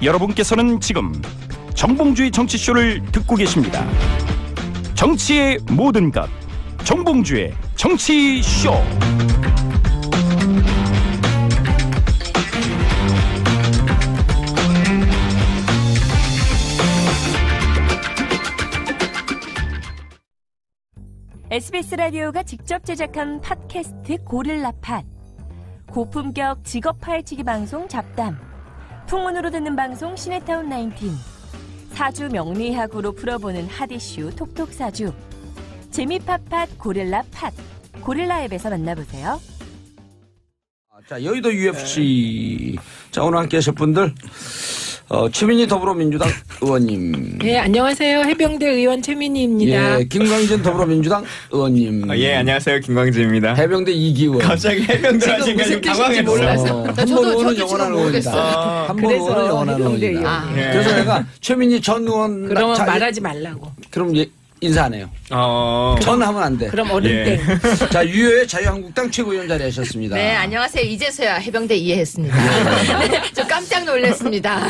여러분께서는 지금 정봉주의 정치쇼를 듣고 계십니다. 정치의 모든 것, 정봉주의 정치쇼. SBS 라디오가 직접 제작한 팟캐스트 고릴라 팟. 고품격 직업 파헤치기 방송 잡담. 풍문으로 듣는 방송 시네타운 19. 사주 명리학으로 풀어보는 핫이슈 톡톡 사주. 재미 팟팟 고릴라 팟. 고릴라 앱에서 만나보세요. 자, 여의도 UFC. 자, 오늘 함께 하실 분들. 최민희 더불어민주당 의원님. 네, 안녕하세요. 해병대 의원 최민희입니다. 예, 김광진 더불어민주당 의원님. 예, 안녕하세요. 김광진입니다. 해병대 이기원. 갑자기 해병대 하시니까 지금 당황했어요. 몰라서. 한 번 오는 영원한 의원이다. 한 번 오는 영원한 의원이다. 예. 그래서 내가 최민희 전 의원. 그러면 말하지 말라고. 그럼 인사하네요. 전 하면 안 돼. 그럼 어린땡. 자, 유효의 자유한국당 최고위원 자리하셨습니다. 네, 안녕하세요. 이제서야 해병대 이해했습니다. 네, 저 깜짝 놀랐습니다.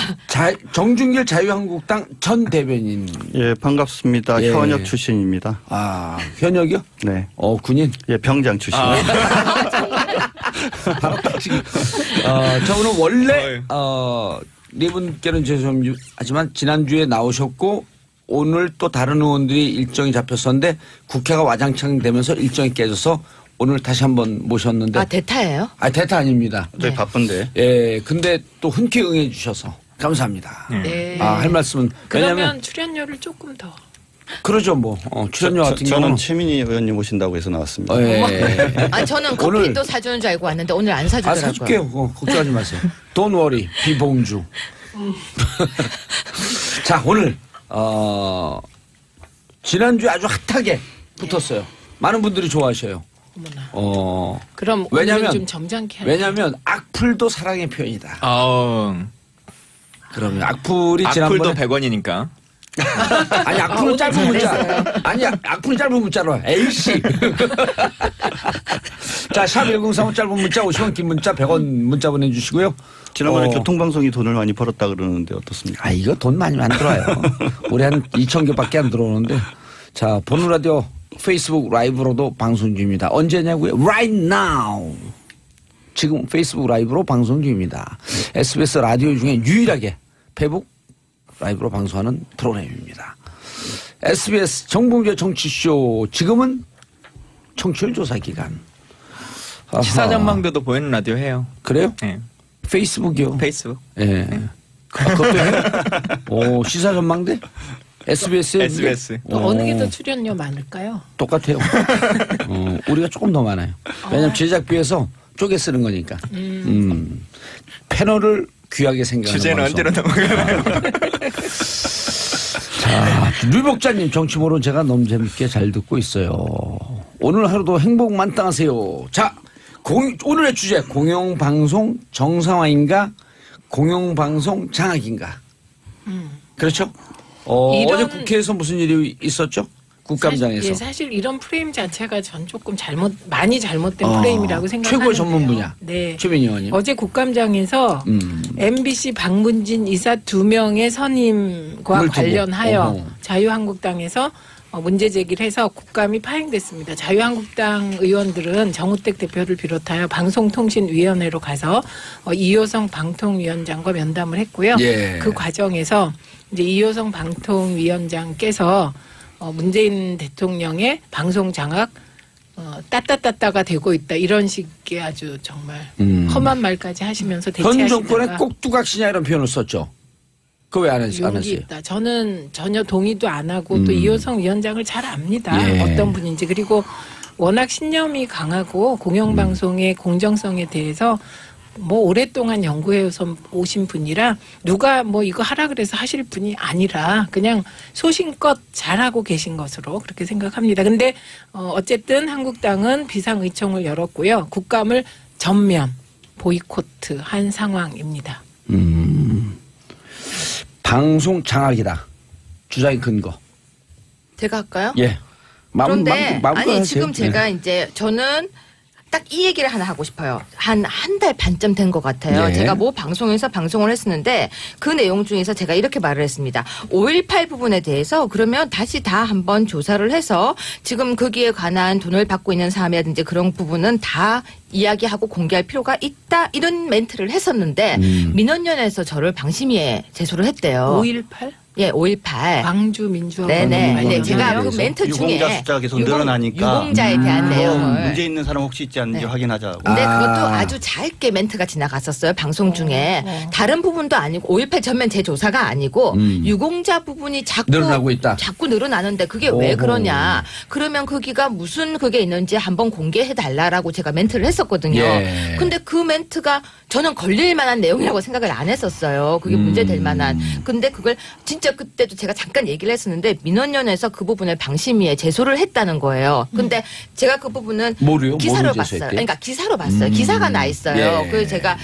정준길 자유한국당 전 대변인. 예, 반갑습니다. 예. 현역 출신입니다. 아, 현역이요? 네. 군인? 예, 병장 출신. 바로 딱지기. 자, 오늘 원래, 네 분께는 죄송하지만 지난주에 나오셨고, 오늘 또 다른 의원들이 일정이 잡혔었는데 국회가 와장창 되면서 일정이 깨져서 오늘 다시 한번 모셨는데. 아, 대타예요? 아, 대타 아닙니다. 저희 바쁜데. 예, 근데 또 흔쾌히 응해 주셔서 감사합니다. 네. 할 말씀은. 그러면 왜냐면 출연료를 조금 더. 그러죠, 뭐. 출연료 같은 저는 경우는. 최민희 의원님 오신다고 해서 나왔습니다. 예. 아, 저는 커피도 사주는 줄 알고 왔는데 오늘 안 사주더라고요. 사줄게요. 걱정하지 마세요. Don't worry, 비봉주. 자, 오늘. 지난주에 아주 핫하게 붙었어요. 많은 분들이 좋아하셔요. 어머나. 그럼 왜냐면 좀 점잖게 할게요. 왜냐면 악플도 사랑의 표현이다. 그러면 악플이 악플도 지난번에 100원이니까. 아니 악플은 짧은 문자. 아니 악플은 짧은 문자로. 에이씨. 자, 샵 1035 짧은 문자 50원, 긴 문자 100원 문자 보내주시고요. 지난번에 교통방송이 돈을 많이 벌었다 그러는데 어떻습니까? 아, 이거 돈 많이 안 들어와요. 우리 한 2,000개밖에 안 들어오는데. 자, 보는 라디오 페이스북 라이브로도 방송 중입니다. 언제냐고요? Right now. 지금 페이스북 라이브로 방송 중입니다. SBS 라디오 중에 유일하게 페북 라이브로 방송하는 프로그램입니다. SBS 정봉주의 정치쇼. 지금은 청취율 조사 기간. 시사전망대도 보이는 라디오 해요. 그래요? 네. 페이스북이요? 페이스북. 예. 네. 그것도 해요? 시사전망대? SBS에? SBS. 어느 게 더 출연료 많을까요? 똑같아요. 우리가 조금 더 많아요. 왜냐면 제작비에서 쪼개 쓰는 거니까. 패널을 귀하게 생각하는 주제는 방송. 언제로 넘어가나요? 자, 류복자님 정치모론 제가 너무 재밌게 잘 듣고 있어요. 오늘 하루도 행복 만땅하세요. 자, 오늘의 주제 공영방송 정상화인가 공영방송 장악인가. 그렇죠? 어제 국회에서 무슨 일이 있었죠? 국감장에서. 사실 이런 프레임 자체가 전 조금 많이 잘못된 프레임이라고 생각하는데요. 최고의 전문 분야. 네. 최민희 의원님. 어제 국감장에서 MBC 박문진 이사 2명의 선임과 관련하여 자유한국당에서 문제 제기를 해서 국감이 파행됐습니다. 자유한국당 의원들은 정우택 대표를 비롯하여 방송통신위원회로 가서 이효성 방통위원장과 면담을 했고요. 예. 그 과정에서 이제 이효성 방통위원장께서 문재인 대통령의 방송 장악 따따따따가 되고 있다 이런 식의 아주 정말 험한 말까지 하시면서 대체하시다가 현 정권의 꼭두각시냐 이런 표현을 썼죠. 그거 왜 안 했어요? 용기 있다. 저는 전혀 동의도 안 하고 또 이효성 위원장을 잘 압니다. 예. 어떤 분인지. 그리고 워낙 신념이 강하고 공영방송의 공정성에 대해서 뭐 오랫동안 연구해서 오신 분이라 누가 뭐 이거 하라 그래서 하실 분이 아니라 그냥 소신껏 잘하고 계신 것으로 그렇게 생각합니다. 근데 어쨌든 한국당은 비상의총을 열었고요. 국감을 전면 보이코트 한 상황입니다. 방송 장악이다. 주장의 근거. 제가 할까요? 예. 그런데 마음껏 아니 하세요. 지금 제가 네. 이제 저는 딱 이 얘기를 하나 하고 싶어요. 한 달 반쯤 된 것 같아요. 예. 제가 뭐 방송에서 방송을 했었는데 그 내용 중에서 제가 이렇게 말을 했습니다. 5.18 부분에 대해서 그러면 다시 다 한번 조사를 해서 지금 거기에 관한 돈을 받고 있는 사람이라든지 그런 부분은 다 이야기하고 공개할 필요가 있다. 이런 멘트를 했었는데 민원연에서 저를 방심위에 제소를 했대요. 5.18? 예, 5.18. 광주 민주화. 네네. 네, 제가 그 그래서 멘트 중에 유공자 숫자가 계속 늘어나니까 유공자에 대한 내용을 문제 있는 사람 혹시 있지 않는지 네. 확인하자고. 근데 아. 그것도 아주 짧게 멘트가 지나갔었어요. 방송 중에. 다른 부분도 아니고 5.18 전면 재조사가 아니고 유공자 부분이 늘어나고 있다. 자꾸 늘어나는데 그게 왜 오호. 그러냐. 그러면 거기가 무슨 그게 있는지 한번 공개해 달라라고 제가 멘트를 했었거든요. 예. 근데 그 멘트가 저는 걸릴 만한 내용이라고 생각을 안 했었어요. 그게 문제될 만한. 근데 그걸 진짜 그때도 제가 잠깐 얘기를 했었는데 민원연에서 그 부분을 방심위에 제소를 했다는 거예요. 근데 제가 그 부분은 뭐를요? 기사로 뭐를 봤어요. 제소했대요? 그러니까 기사로 봤어요. 기사가 나 있어요. 예. 그래서 제가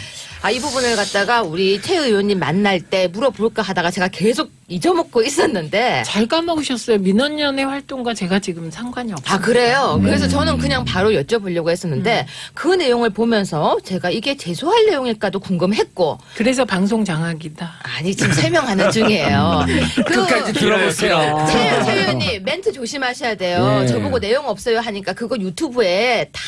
이 부분을 갖다가 우리 최 의원님 만날 때 물어볼까 하다가 제가 계속 잊어먹고 있었는데 잘 까먹으셨어요. 민원연의 활동과 제가 지금 상관이 없어요. 아 그래요? 그래서 저는 그냥 바로 여쭤보려고 했었는데 그 내용을 보면서 제가 이게 제소할 내용일까도 궁금했고 그래서 방송 장악이다. 아니 지금 설명하는 중이에요. 끝까지 들어보세요. 최 의원님 멘트 조심하셔야 돼요. 예. 저보고 내용 없어요 하니까 그거 유튜브에 다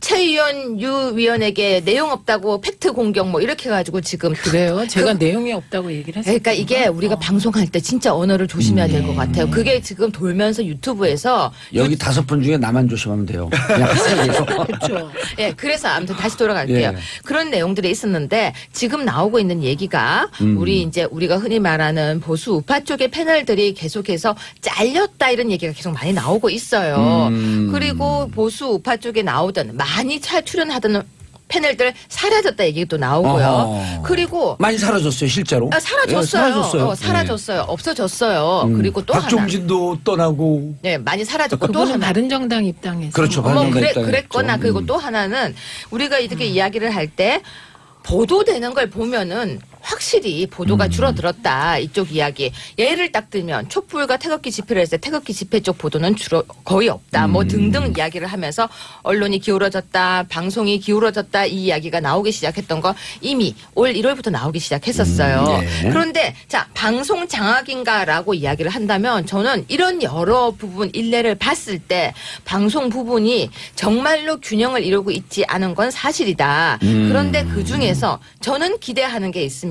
최 의원 유 위원에게 내용 없다고 팩트 공격 뭐 이렇게 해가지고 지금 그래요? 제가 내용이 없다고 얘기를 했어요. 그러니까 이게 우리가 방송할 때 진짜 언어를 조심해야 될 것 같아요. 그게 지금 돌면서 유튜브에서 여기 5분 중에 나만 조심하면 돼요. 그냥 하세요. 계속. 그렇죠. 예, 그래서 아무튼 다시 돌아갈게요. 예. 그런 내용들이 있었는데 지금 나오고 있는 얘기가 우리 이제 우리가 흔히 말하는 보수 우파 쪽의 패널들이 계속해서 잘렸다 이런 얘기가 계속 많이 나오고 있어요. 그리고 보수 우파 쪽에 나오던 많이 출연하던 패널들 사라졌다 얘기도 나오고요. 어허. 그리고 많이 사라졌어요, 실제로. 사라졌어요. 예, 사라졌어요. 사라졌어요. 없어졌어요. 그리고 또 하나. 박종진도 떠나고. 네, 많이 사라졌고 또 그분은 하나. 바른정당 입당에서. 그렇죠. 뭐 바른정당 입당했죠. 그랬거나 그리고 또 하나는 우리가 이렇게 이야기를 할 때 보도되는 걸 보면은 확실히 보도가 줄어들었다 이쪽 이야기 예를 딱 들면 촛불과 태극기 집회를 했을 때 태극기 집회 쪽 보도는 거의 없다 뭐 등등 이야기를 하면서 언론이 기울어졌다 방송이 기울어졌다 이 이야기가 나오기 시작했던 거 이미 올 1월부터 나오기 시작했었어요. 네. 그런데 자 방송 장악인가라고 이야기를 한다면 저는 이런 여러 부분 일례를 봤을 때 방송 부분이 정말로 균형을 이루고 있지 않은 건 사실이다. 그런데 그중에서 저는 기대하는 게 있습니다.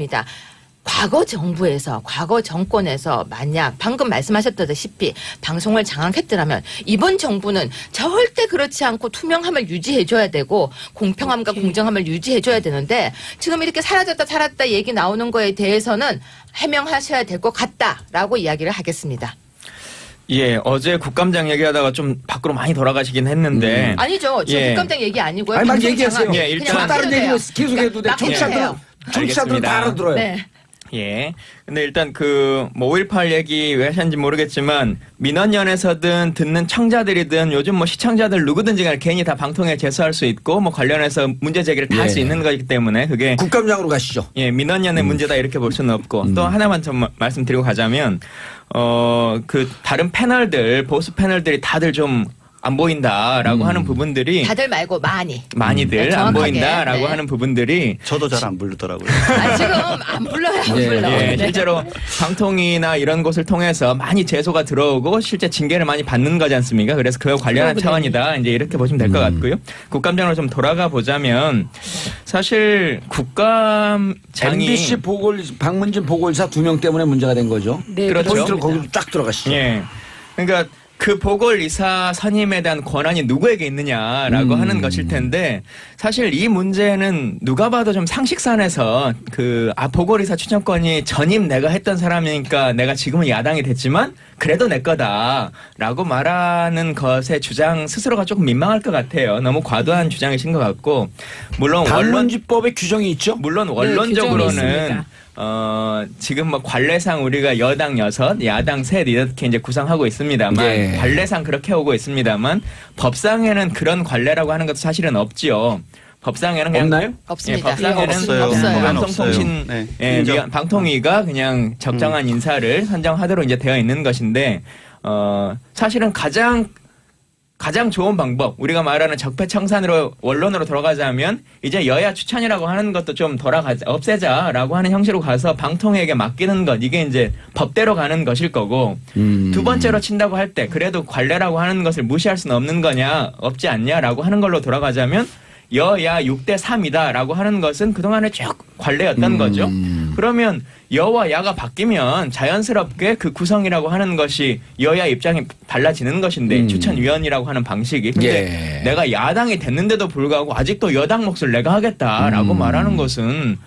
과거 정부에서 과거 정권에서 만약 방금 말씀하셨다시피 방송을 장악했더라면 이번 정부는 절대 그렇지 않고 투명함을 유지해줘야 되고 공평함과 공정함을 유지해줘야 되는데 지금 이렇게 사라졌다 얘기 나오는 거에 대해서는 해명하셔야 될 것 같다라고 이야기를 하겠습니다. 예, 어제 국감장 얘기하다가 좀 밖으로 많이 돌아가시긴 했는데. 아니죠. 지금 예. 국감장 얘기 아니고요. 아니, 말 방송 얘기하세요. 장악. 예, 일단 그냥 다른 맡겨도 돼요. 얘기 계속 해도 돼. 맡겨주세요. 청취자들은 다 알아들어요. 네. 예. 근데 일단 뭐 5.18 얘기 왜 하셨는지 모르겠지만 민원연에서든 듣는 청자들이든 요즘 뭐 시청자들 누구든지 간에 괜히 다 방통에 제소할 수 있고 뭐 관련해서 문제 제기를 다 할 수 예. 있는 거기 때문에 그게 국감장으로 가시죠. 예, 민원연의 문제다 이렇게 볼 수는 없고 또 하나만 좀 말씀드리고 가자면 그 다른 패널들 보수 패널들이 다들 좀 안 보인다라고 하는 부분들이 다들 말고 많이들 네, 안 정확하게. 보인다라고 네. 하는 부분들이 저도 잘 안 부르더라고요. 지금 안 불러요. 안 예, 불러. 예, 네. 실제로 방통이나 이런 곳을 통해서 많이 제소가 들어오고 실제 징계를 많이 받는 거지 않습니까? 그래서 그와 관련한 차원이다. 이제 이렇게 보시면 될 것 같고요. 국감장으로 좀 돌아가 보자면 사실 국감장이 MBC 박문진 보궐사 2명 때문에 문제가 된 거죠. 네, 그렇죠. 포인트로 거기로 쫙 들어가시죠. 예. 그러니까 그 보궐이사 선임에 대한 권한이 누구에게 있느냐라고 하는 것일 텐데 사실 이 문제는 누가 봐도 좀 상식선에서 보궐이사 추천권이 전임 내가 했던 사람이니까 내가 지금은 야당이 됐지만 그래도 내 거다라고 말하는 것의 주장 스스로가 조금 민망할 것 같아요. 너무 과도한 주장이신 것 같고 물론 방문지법에 규정이 있죠. 물론 규정이 원론적으로는 있습니다. 지금 뭐 관례상 우리가 여당 6, 야당 3 이렇게 이제 구성하고 있습니다만 예. 관례상 그렇게 오고 있습니다만 법상에는 그런 관례라고 하는 것도 사실은 없지요. 법상에는 그냥 없나요? 없습니다. 예, 법상에는 없어요. 없어요. 방송통신 네, 예, 인정. 방통위가 그냥 적정한 인사를 선정하도록 이제 되어 있는 것인데 사실은 가장 가장 좋은 방법, 우리가 말하는 적폐청산으로 원론으로 돌아가자면 이제 여야 추천이라고 하는 것도 좀 없애자라고 하는 형식으로 가서 방통위에게 맡기는 것, 이게 이제 법대로 가는 것일 거고 두 번째로 친다고 할 때 그래도 관례라고 하는 것을 무시할 수는 없는 거냐, 없지 않냐라고 하는 걸로 돌아가자면 여야 6대3이다라고 하는 것은 그동안의 쭉 관례였던 거죠. 그러면 여와 야가 바뀌면 자연스럽게 그 구성이라고 하는 것이 여야 입장이 달라지는 것인데 추천위원이라고 하는 방식이. 근데 내가 야당이 됐는데도 불구하고 아직도 여당 몫을 내가 하겠다라고 말하는 것은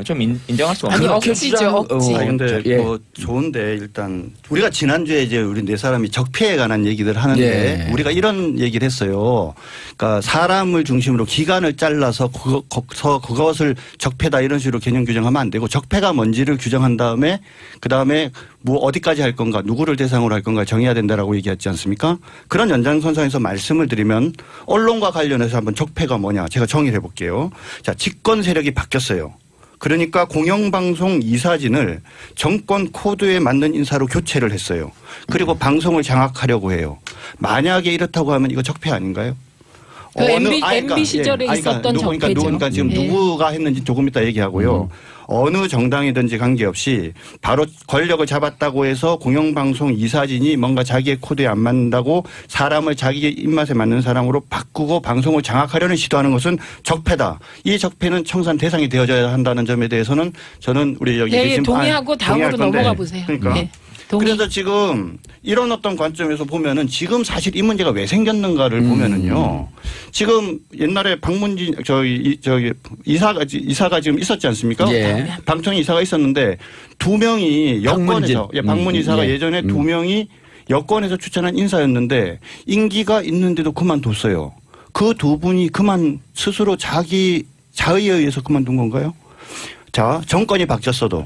좀 인정할 수 없는 아니 억지죠, 억지. 근데 뭐 좋은데 일단 우리가 지난주에 이제 우리 네 사람이 적폐에 관한 얘기들 하는데 우리가 이런 얘기를 했어요. 그러니까 사람을 중심으로 기간을 잘라서 그것을 적폐다 이런 식으로 개념 규정하면 안 되고 적폐가 뭔지를 규정한 다음에 그다음에 뭐 어디까지 할 건가, 누구를 대상으로 할 건가 정해야 된다라고 얘기했지 않습니까? 그런 연장선상에서 말씀을 드리면 언론과 관련해서 한번 적폐가 뭐냐 제가 정의를 해볼게요. 자, 집권 세력이 바뀌었어요. 그러니까 공영방송 이사진을 정권 코드에 맞는 인사로 교체를 했어요. 그리고 방송을 장악하려고 해요. 만약에 이렇다고 하면 이거 적폐 아닌가요? 그 MB 시절에 있었던 적폐죠. 그러니까 지금 누구가 했는지 조금 이따 얘기하고요. 어느 정당이든지 관계없이 바로 권력을 잡았다고 해서 공영방송 이사진이 뭔가 자기의 코드에 안 맞는다고 사람을 자기 입맛에 맞는 사람으로 바꾸고 방송을 장악하려는 시도하는 것은 적폐다. 이 적폐는 청산 대상이 되어져야 한다는 점에 대해서는 저는 우리 여기 계신 동의하고 다음으로 넘어가 보세요. 그러니까. 그래서 지금 이런 어떤 관점에서 보면은 지금 사실 이 문제가 왜 생겼는가를 보면은요. 지금 옛날에 박문진 저기 이사가 지금 있었지 않습니까? 방통위 이사가 있었는데 두 명이 여권에서 박문 이사가 예전에 두 명이 여권에서 추천한 인사였는데 임기가 있는데도 그만뒀어요. 그 두 분이 스스로 자기 자의에 의해서 그만둔 건가요? 자, 정권이 바뀌었어도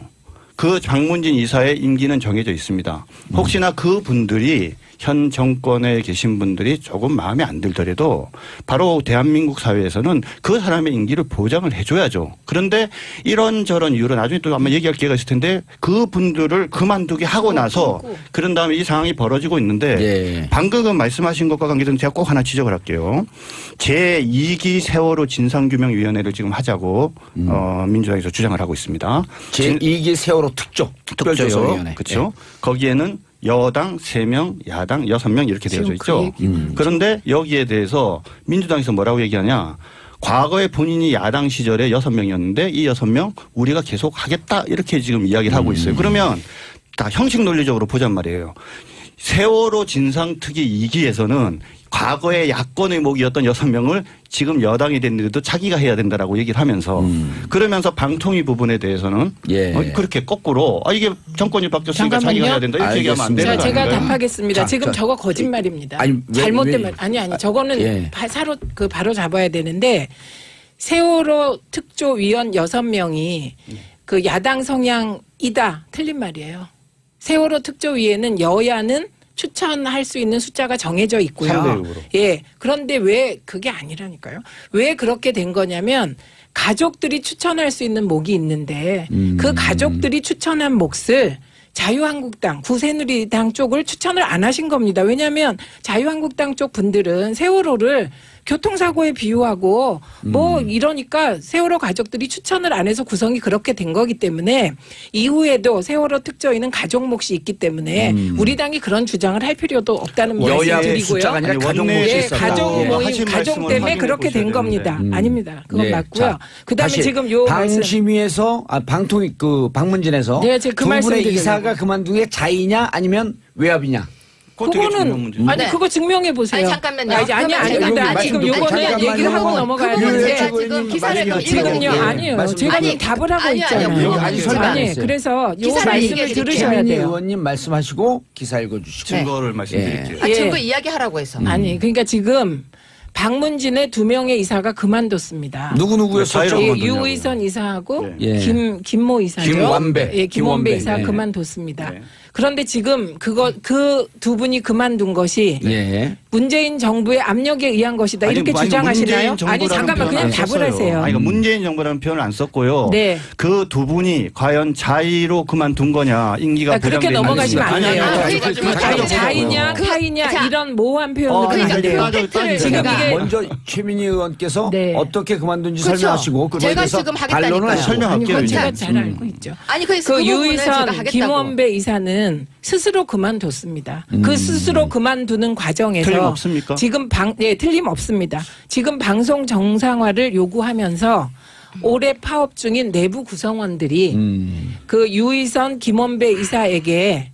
그 박문진 이사의 임기는 정해져 있습니다. 혹시나 그 분들이 현 정권에 계신 분들이 조금 마음에 안 들더라도 바로 대한민국 사회에서는 그 사람의 임기를 보장을 해줘야죠. 그런데 이런저런 이유로 나중에 또 아마 얘기할 기회가 있을 텐데 그 분들을 그만두게 하고 나서 그런 다음에 이 상황이 벌어지고 있는데 방금 말씀하신 것과 관계된 제가 꼭 하나 지적을 할게요. 제2기 세월호 진상규명위원회를 지금 하자고 민주당에서 주장을 하고 있습니다. 제2기 세월호 특별조사위원회. 그렇죠. 거기에는 여당 3명, 야당 6명 이렇게 되어져 있죠. 그런데 여기에 대해서 민주당에서 뭐라고 얘기하냐. 과거에 본인이 야당 시절에 6명이었는데 이 6명 우리가 계속 하겠다 이렇게 지금 이야기를 하고 있어요. 그러면 다 형식 논리적으로 보잔 말이에요. 세월호 진상특위 2기에서는 과거의 야권의 목이었던 6명을 지금 여당이 됐는데도 자기가 해야 된다라고 얘기를 하면서 그러면서 방통위 부분에 대해서는 그렇게 거꾸로 이게 정권이 바뀌었으니까 자기가 해야 된다 이렇게 얘기하면 안 되는 거 아닌가요? 제가 답하겠습니다. 지금 저거 거짓말입니다. 잘못된 말. 아니 저거는 바로 잡아야 되는데 세월호 특조위원 6명이 그 야당 성향이다. 틀린 말이에요. 세월호 특조위에는 여야는 추천할 수 있는 숫자가 정해져 있고요. 3대6으로. 그런데 왜 그게 아니라니까요. 왜 그렇게 된 거냐면 가족들이 추천할 수 있는 몫이 있는데 그 가족들이 추천한 몫을 자유한국당, 구새누리당 쪽을 추천을 안 하신 겁니다. 왜냐하면 자유한국당 쪽 분들은 세월호를 교통사고에 비유하고 이러니까 세월호 가족들이 추천을 안 해서 구성이 그렇게 된 거기 때문에 이후에도 세월호 특조위는 가족 몫이 있기 때문에 우리 당이 그런 주장을 할 필요도 없다는 말씀을 드리고요. 가족 때문에 그렇게 된 겁니다. 아닙니다. 그건 맞고요. 그다음에 지금 요 방심위에서 방통위 방문진에서 두 분의 이사가 그만둔 게 자의냐 아니면 외압이냐? 그거는 그거 증명해 보세요. 잠깐만요. 아니 지금 요거는 얘기를 하고 넘어가야 되는데 지금 기사를 지금요 아니에요. 제가 답을 하고 있잖아요. 아니 그래서 요 말씀을 들으셔야 돼요. 의원님 말씀하시고 기사 읽어주시고 증거를 말씀드릴게요. 증거 이야기하라고 해서. 아니 그러니까 지금 박문진의 2명의 이사가 그만뒀습니다. 누구였었죠? 유의선 이사하고 김모 이사죠. 김완배. 김완배 이사가 그만뒀습니다. 그런데 지금 그 두 분이 그만둔 것이 예. 문재인 정부의 압력에 의한 것이다. 이렇게 아니, 주장하시나요? 문재인 아니 정부라는 잠깐만 표현을 그냥 안 답을 썼어요. 하세요. 아니, 그러니까 문재인 정부라는 표현을 안 썼고요. 네. 그 두 분이 과연 자의로 그만둔 거냐, 임기가 그렇게 보장돼 넘어가시면 안 있는지. 돼요. 아니, 아니, 자의냐 타의냐 자, 이런 모호한 표현으로 그러니까 안 돼요. 팩트를 지금 제가 이게 먼저 최민희 의원께서 네. 어떻게 그만둔지 그렇죠. 설명하시고 그거에 제가 대해서 지금 반론을 하겠다니까요. 하시고. 아니 설명할게요. 그건 이제. 제가 잘 알고 있죠. 아니 그래서 그 그 부분을 제가 유희선 하겠다고. 김원배 이사는 스스로 그만뒀습니다. 그 스스로 그만두는 과정에서 틀림없습니까? 지금 틀림없습니다. 지금 방송 정상화를 요구하면서 올해 파업 중인 내부 구성원들이 그 유희선 김원배 이사에게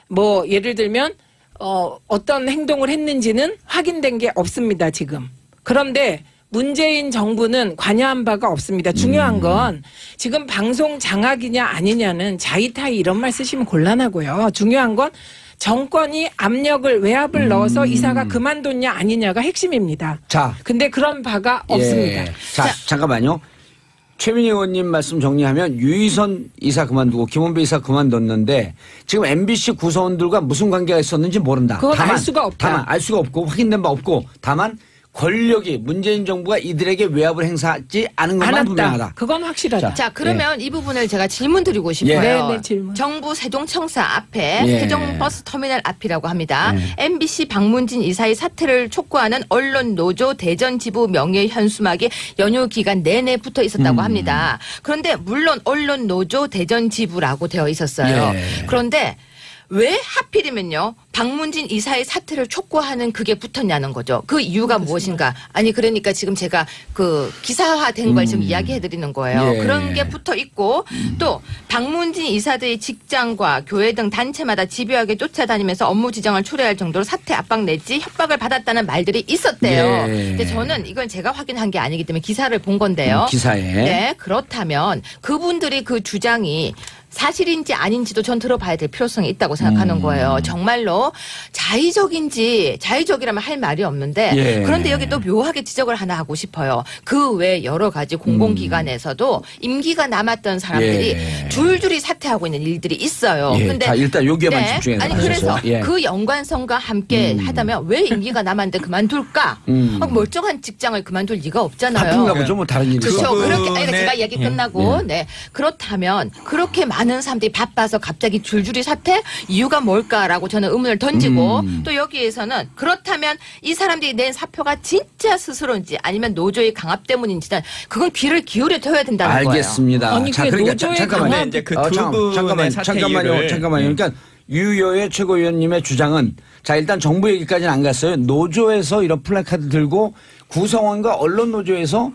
뭐 예를 들면 어떤 행동을 했는지는 확인된 게 없습니다. 지금. 그런데 문재인 정부는 관여한 바가 없습니다. 중요한 건 지금 방송 장악이냐 아니냐는 자의타의 이런 말 쓰시면 곤란하고요. 중요한 건 정권이 압력을 외압을 넣어서 이사가 그만뒀냐 아니냐가 핵심입니다. 자, 근데 그런 바가 없습니다. 자, 잠깐만요. 최민희 의원님 말씀 정리하면 유희선 이사 그만두고 김원배 이사 그만뒀는데 지금 MBC 구성원들과 무슨 관계가 있었는지 모른다. 그건 알 수가 없다. 다만 알 수가 없고 확인된 바 없고 다만 권력이 문재인 정부가 이들에게 외압을 행사하지 않은 것만 분명하다. 그건 확실하다. 자, 그러면 이 부분을 제가 질문 드리고 싶어요. 네, 질문. 정부 세종청사 앞에 예. 세종버스터미널 앞이라고 합니다. 예. MBC 박문진 이사의 사퇴를 촉구하는 언론노조 대전지부 명예현수막이 연휴 기간 내내 붙어 있었다고 합니다. 그런데 물론 언론노조 대전지부라고 되어 있었어요. 예. 그런데 왜 하필이면요 박문진 이사의 사퇴를 촉구하는 그게 붙었냐는 거죠. 그 이유가 무엇인가? 아니 그러니까 지금 제가 그 기사화된 걸 지금 이야기해드리는 거예요. 예. 그런 게 붙어 있고 또 박문진 이사들의 직장과 교회 등 단체마다 집요하게 쫓아다니면서 업무 지정을 초래할 정도로 사퇴 압박 내지 협박을 받았다는 말들이 있었대요. 예. 근데 저는 이건 제가 확인한 게 아니기 때문에 기사를 본 건데요. 기사에. 네, 그렇다면 그분들이 그 주장이 사실인지 아닌지도 전 들어봐야 될 필요성이 있다고 생각하는 거예요. 정말로 자의적이라면 할 말이 없는데 예. 그런데 여기 또 묘하게 지적을 하나 하고 싶어요. 그 외 여러 가지 공공기관에서도 임기가 남았던 사람들이 예. 줄줄이 사퇴하고 있는 일들이 있어요. 예. 근데 자, 일단 여기에만 집중해서 아니 그래서 하셔서. 예. 그 연관성과 함께 하다면 왜 임기가 남았는데 그만둘까? 멀쩡한 직장을 그만둘 리가 없잖아요. 바쁜가 보죠. 뭐 다른 일이 그렇죠. 있어서. 그렇게 아니, 네. 제가 얘기 끝나고 네 그렇다면 그렇게 많은 사람들이 바빠서 갑자기 줄줄이 사퇴 이유가 뭘까라고 저는 의문을 던지고 또 여기에서는 그렇다면 이 사람들이 낸 사표가 진짜 스스로인지 아니면 노조의 강압 때문인지는 그건 귀를 기울여 둬야 된다는 거예요. 알겠습니다. 아니, 자, 그게 그러니까 노조의 잠깐만요. 강압- 이제 그두 분의 사퇴 잠깐만요. 이유를- 그러니까 유여의 최고위원님의 주장은 자 일단 정부 얘기까지는 안 갔어요. 노조에서 이런 플래카드 들고 구성원과 언론 노조에서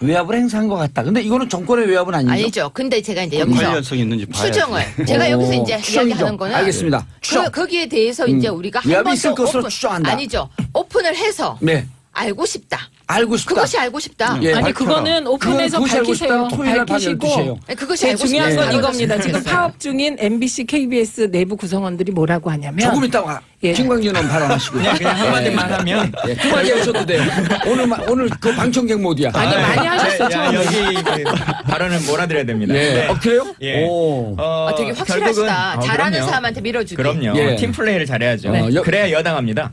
외압을 행사한 것 같다. 근데 이거는 정권의 외압은 아니죠. 아니죠. 근데 제가 이제 여기서 관련성이 있는지 봐야지. 추정을 제가 여기서 이제 추정이죠. 이야기하는 거는 알겠습니다. 추정. 거기에 대해서 이제 우리가 한 외압이 번 있을 더 것으로 추정한다. 아니죠. 오픈을 해서 네. 알고 싶다. 알고 싶다. 그것이 알고 싶다. 예. 아니 그거는 오픈해서 그건 그것이 알고 밝히세요. 싶다는 토요일 날 밤 밝히시고 12시예요. 네, 그것이 제일 알고 중요한 싶다. 건 이겁니다. 지금 파업 중인 MBC, KBS 내부 구성원들이 뭐라고 하냐면 조금 이따가 예. 김광진 의원 발언하시고. 그냥 한마디만 하면 예, 두 마디 하셔도 돼요. 오늘 그 방청객 모드야. 아니 많이 하셨어 처음에. 여기 발언을 몰아드려야 됩니다. 예. 네. 그래요? 예. 오. 되게 확실하시다. 잘하는 그럼요. 사람한테 밀어주기. 그럼요. 예. 팀 플레이를 잘해야죠. 그래야 여당합니다.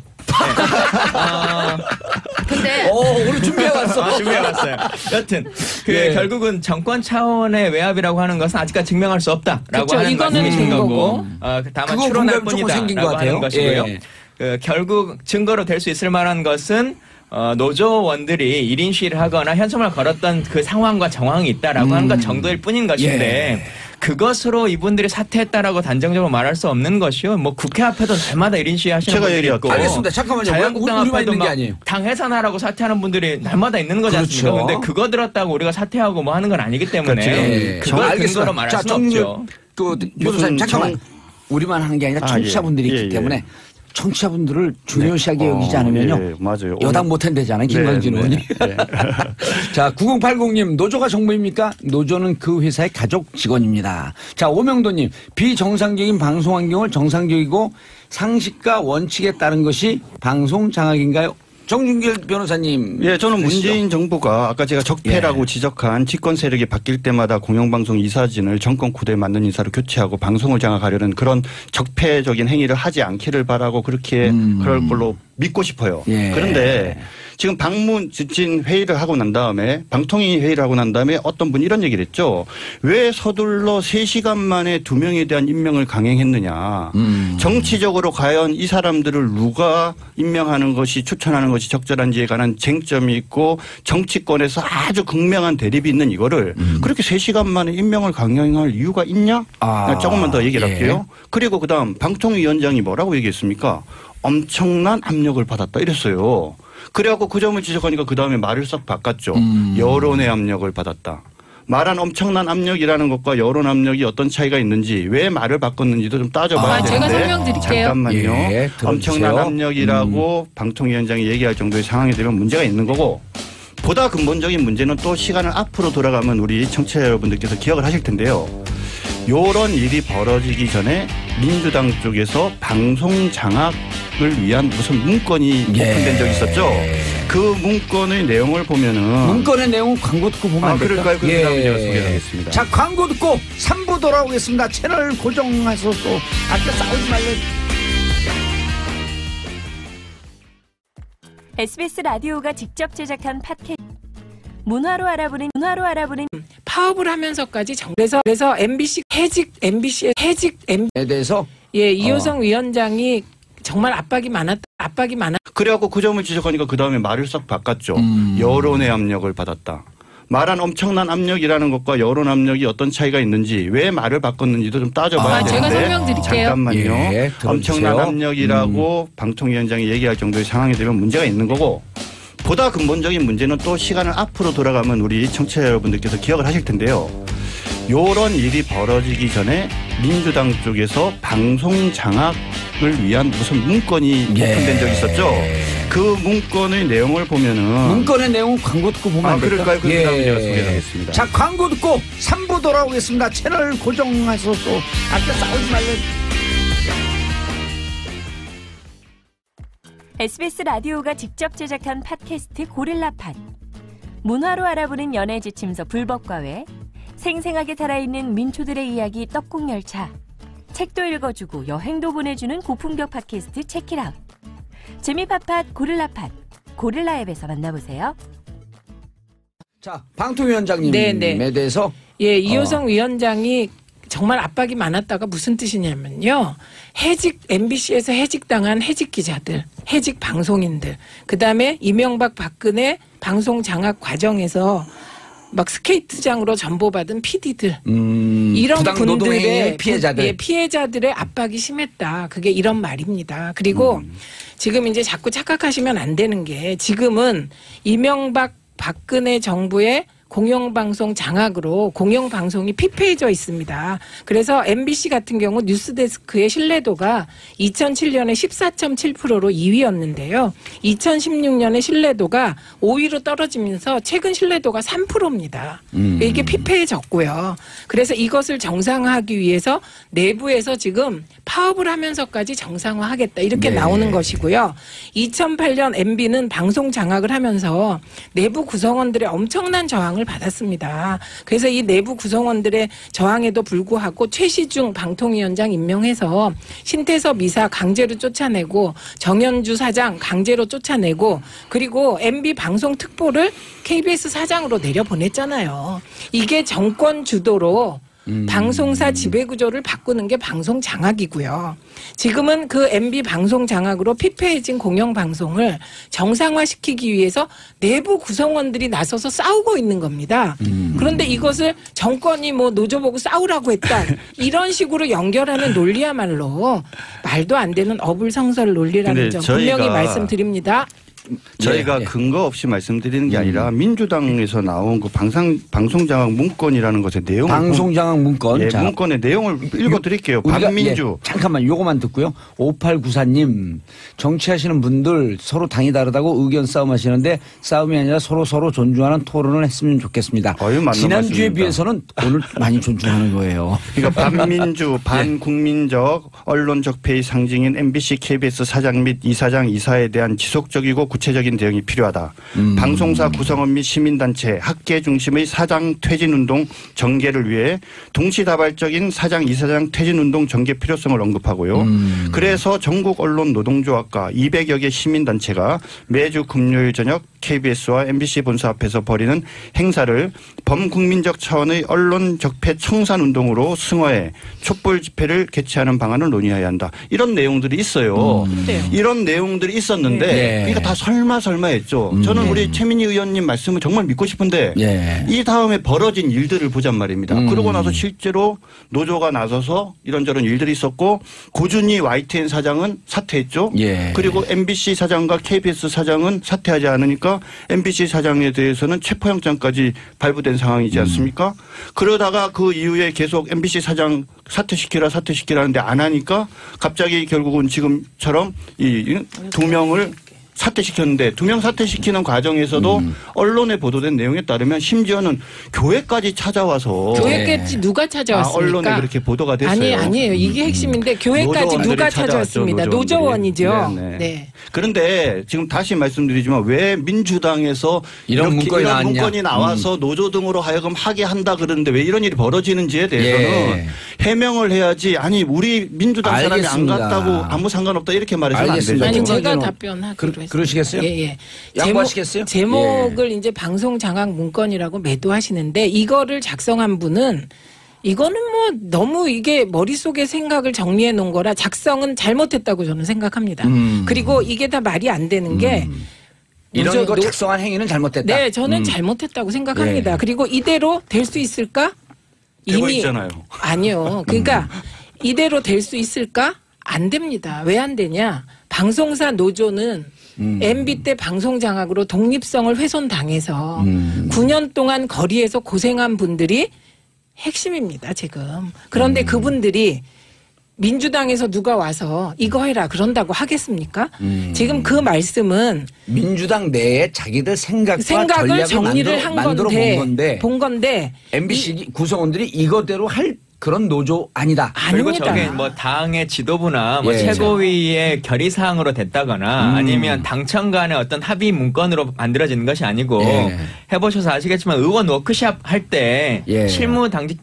근데 오늘 준비해 왔어. 준비해왔어요. 여튼 예. 결국은 정권 차원의 외압이라고 하는 것은 아직까지 증명할 수 없다라고 그렇죠. 하는 이거는 말씀이신 된 거고 거고. 다만 그거 추론할 공감이 조금 생긴 것 뿐이다라고 같아요. 하는 것이고요. 예. 결국 증거로 될 수 있을 만한 것은 노조원들이 1인 시위를 하거나 현수막을 걸었던 그 상황과 정황이 있다라고 하는 것 정도일 뿐인 것인데 그것으로 이분들이 사퇴했다라고 단정적으로 말할 수 없는 것이요. 뭐 국회 앞에도 날마다 1인 시위 하시는 제가 분들이 있고 얘기할게요. 알겠습니다. 잠깐만요. 자유한국당 우리만 앞에도 있는 게 막 아니에요. 당 해산하라고 사퇴하는 분들이 날마다 있는 거지 않습니까? 그렇죠. 근데 그거 들었다고 우리가 사퇴하고 뭐 하는 건 아니기 때문에 그러니까 지금 그걸 알겠습니다. 근거로 말할 자, 수는 없죠. 그 변호사님 잠깐만. 우리만 하는 게 아니라 아, 청취자분들이 예. 있기 예, 때문에 청취자분들을 중요시하게 여기지 않으면요. 예, 맞아요. 여당 못한 되잖아요. 김광진 네, 의원이. 네. 자, 9080님, 노조가 정부입니까? 노조는 그 회사의 가족 직원입니다. 자, 오명도님, 비정상적인 방송 환경을 정상적이고 상식과 원칙에 따른 것이 방송 장악인가요? 정준길 변호사님. 예, 저는 문재인 정부가 아까 제가 적폐라고 지적한 집권 세력이 바뀔 때마다 공영방송 이사진을 정권 구도에 맞는 인사로 교체하고 방송을 장악하려는 그런 적폐적인 행위를 하지 않기를 바라고 그렇게 그럴 걸로 믿고 싶어요. 예. 그런데 지금 방문진 회의를 하고 난 다음에 방통위 회의를 하고 난 다음에 어떤 분이 이런 얘기를 했죠. 왜 서둘러 3시간 만에 2명에 대한 임명을 강행했느냐. 정치적으로 과연 이 사람들을 누가 임명하는 것이 추천하는 것이 적절한지에 관한 쟁점이 있고 정치권에서 아주 극명한 대립이 있는 이거를 그렇게 3시간 만에 임명을 강행할 이유가 있냐? 조금만 더 얘기를 할게요. 그리고 그다음 방통위원장이 뭐라고 얘기했습니까? 엄청난 압력을 받았다 이랬어요. 그래갖고 그 점을 지적하니까 그 다음에 말을 싹 바꿨죠. 여론의 압력을 받았다. 말한 엄청난 압력이라는 것과 여론 압력이 어떤 차이가 있는지 왜 말을 바꿨는지도 좀 따져봐야 되는데. 제가 설명드릴게요. 잠깐만요. 예, 엄청난 압력이라고 방통위원장이 얘기할 정도의 상황이 되면 문제가 있는 거고 보다 근본적인 문제는 또 시간을 앞으로 돌아가면 우리 청취자 여러분들께서 기억을 하실 텐데요. 요런 일이 벌어지기 전에 민주당 쪽에서 방송 장악을 위한 무슨 문건이 오픈된 적이 있었죠. 그 문건의 내용을 보면은 문건의 내용은 광고 듣고 보면 안 될까요? 그럴까요? 그 다음에 제가 소개하겠습니다. 자, 광고 듣고 3부 돌아오겠습니다. 채널 고정하셔서 또 아까 싸우지 말래. SBS 라디오가 직접 제작한 팟캐스트 문화로 알아보는 파업을 하면서까지 그래서 MBC 해직 에 대해서 이효성 위원장이 정말 압박이 많았. 그래갖고 그 점을 지적하니까 그 다음에 말을 싹 바꿨죠. 여론의 압력을 받았다. 말한 엄청난 압력이라는 것과 여론 압력이 어떤 차이가 있는지 왜 말을 바꿨는지도 좀 따져봐야 되는데. 제가 설명드릴게요. 잠깐만요. 예, 엄청난 압력이라고 방통위원장이 얘기할 정도의 상황이 되면 문제가 있는 거고 보다 근본적인 문제는 또 시간을 앞으로 돌아가면 우리 청취자 여러분들께서 기억을 하실 텐데요. 요런 일이 벌어지기 전에 민주당 쪽에서 방송 장악을 위한 무슨 문건이 오픈된 적이 있었죠. 그 문건의 내용을 보면은 문건의 내용은 광고 듣고 보면 안 될까요? 그럴까요? 그 다음에 제가 소개하겠습니다. 자, 광고 듣고 3부 돌아오겠습니다. 채널 고정하셔서 또 아까 싸우지 말래. SBS 라디오가 직접 제작한 팟캐스트 고릴라팟 문화로 알아보는 연애 지침서 불법과외 생생하게 살아있는 민초들의 이야기 떡국열차 책도 읽어주고 여행도 보내주는 고품격 팟캐스트 체키라웃 재미팟팟 고릴라팟 고릴라 앱에서 만나보세요. 자, 방통위원장님에 대해서 이효성 위원장이 정말 압박이 많았다가 무슨 뜻이냐면요. MBC에서 해직당한 해직 기자들, 해직 방송인들, 그다음에 이명박 박근혜 방송 장악 과정에서 막 스케이트장으로 전보받은 PD들 이런 분들의 피해자들의 압박이 심했다. 그게 이런 말입니다. 그리고 지금 이제 자꾸 착각하시면 안 되는 게 지금은 이명박 박근혜 정부의 공영방송 장악으로 공영방송이 피폐해져 있습니다. 그래서 MBC 같은 경우 뉴스데스크의 신뢰도가 2007년에 14.7%로 2위였는데요. 2016년에 신뢰도가 5위로 떨어지면서 최근 신뢰도가 3%입니다. 이게 피폐해졌고요. 그래서 이것을 정상화하기 위해서 내부에서 지금 파업을 하면서까지 정상화하겠다 이렇게 나오는 것이고요. 2008년 MB는 방송 장악을 하면서 내부 구성원들의 엄청난 저항을 받았습니다. 그래서 이 내부 구성원들의 저항에도 불구하고 최시중 방통위원장 임명해서 신태섭 이사 강제로 쫓아내고 정현주 사장 강제로 쫓아내고 그리고 MB 방송 특보를 KBS 사장으로 내려보냈잖아요. 이게 정권 주도로 방송사 지배구조를 바꾸는 게 방송 장악이고요. 지금은 그 MB 방송 장악으로 피폐해진 공영방송을 정상화시키기 위해서 내부 구성원들이 나서서 싸우고 있는 겁니다. 그런데 이것을 정권이 뭐 노조 보고 싸우라고 했다. 이런 식으로 연결하는 논리야말로 말도 안 되는 어불성설 논리라는 점 분명히 말씀드립니다. 저희가 근거 없이 말씀드리는 게 아니라 민주당에서 나온 그 방송장악 문건이라는 것의 내용 방송장악 문건 문건의 내용을 읽어드릴게요. 반민주 잠깐만 요거만 듣고요. 5894님 정치하시는 분들 서로 당이 다르다고 의견 싸움하시는데 싸움이 아니라 서로 존중하는 토론을 했으면 좋겠습니다. 지난주에 비해서는 오늘 많이 존중하는 거예요. 그러니까 반민주 반국민적 언론 적폐의 상징인 MBC KBS 사장 및 이사장 이사에 대한 지속적이고 구체적인 대응이 필요하다. 방송사 구성원 및 시민단체, 학계 중심의 사장 퇴진운동 전개를 위해 동시다발적인 사장, 이사장 퇴진운동 전개 필요성을 언급하고요. 그래서 전국 언론 노동조합과 200여 개 시민단체가 매주 금요일 저녁 KBS와 MBC 본사 앞에서 벌이는 행사를 범국민적 차원의 언론 적폐 청산 운동으로 승화해 촛불 집회를 개최하는 방안을 논의해야 한다. 이런 내용들이 있어요. 이런 내용들이 있었는데 네. 그러니까 다 설마 했죠. 저는 우리 최민희 의원님 말씀을 정말 믿고 싶은데 이 다음에 벌어진 일들을 보잔 말입니다. 그러고 나서 실제로 노조가 나서서 이런저런 일들이 있었고 고준희 YTN 사장은 사퇴했죠. 그리고 MBC 사장과 KBS 사장은 사퇴하지 않으니까 MBC 사장에 대해서는 체포영장까지 발부된 상황이지 않습니까? 그러다가 그 이후에 계속 MBC 사장 사퇴시키라 하는데 안 하니까 갑자기 결국은 지금처럼 이 두 명을 사퇴시켰는데 2명 사퇴시키는 과정에서도 언론에 보도된 내용에 따르면 심지어는 교회까지 찾아와서 교회까지 누가 찾아왔습니까? 언론에 그렇게 보도가 됐어요. 아니에요. 이게 핵심인데 교회까지 누가 찾아왔습니다. 노조원이죠. 네. 그런데 지금 다시 말씀드리지만 왜 민주당에서 이런 문건이 나와서 노조 등으로 하여금 하게 한다 그러는데 왜 이런 일이 벌어지는지에 대해서는 해명을 해야지. 아니 우리 민주당 사람이 안 갔다고 아무 상관없다 이렇게 말해서는 안 되죠. 아니 제가 답변하기로 그러시겠어요? 예. 양보하시겠어요? 제목을 이제 방송 장악 문건이라고 매도하시는데 이거를 작성한 분은 이거는 뭐 너무 이게 머릿속에 생각을 정리해 놓은 거라 작성은 잘못했다고 저는 생각합니다. 그리고 이게 다 말이 안 되는 게 이런 거 작성한 행위는 잘못됐다. 네, 저는 잘못했다고 생각합니다. 그리고 이대로 될 수 있을까? 되고 있잖아요. 아니요. 그러니까 이대로 될 수 있을까? 안 됩니다. 왜 안 되냐? 방송사 노조는 MB 때 방송 장악으로 독립성을 훼손당해서 9년 동안 거리에서 고생한 분들이 핵심입니다, 지금. 그런데 그분들이 민주당에서 누가 와서 이거 해라 그런다고 하겠습니까? 지금 그 말씀은 민주당 내에 자기들 생각을 정리를 본 건데 MBC 구성원들이 이거대로 할 그런 노조 아니다. 그리고 아닙니다. 저게 뭐 당의 지도부나 뭐 최고위의 결의사항으로 됐다거나 아니면 당청 간의 어떤 합의 문건으로 만들어지는 것이 아니고 해보셔서 아시겠지만 의원 워크숍 할 때 실무 당직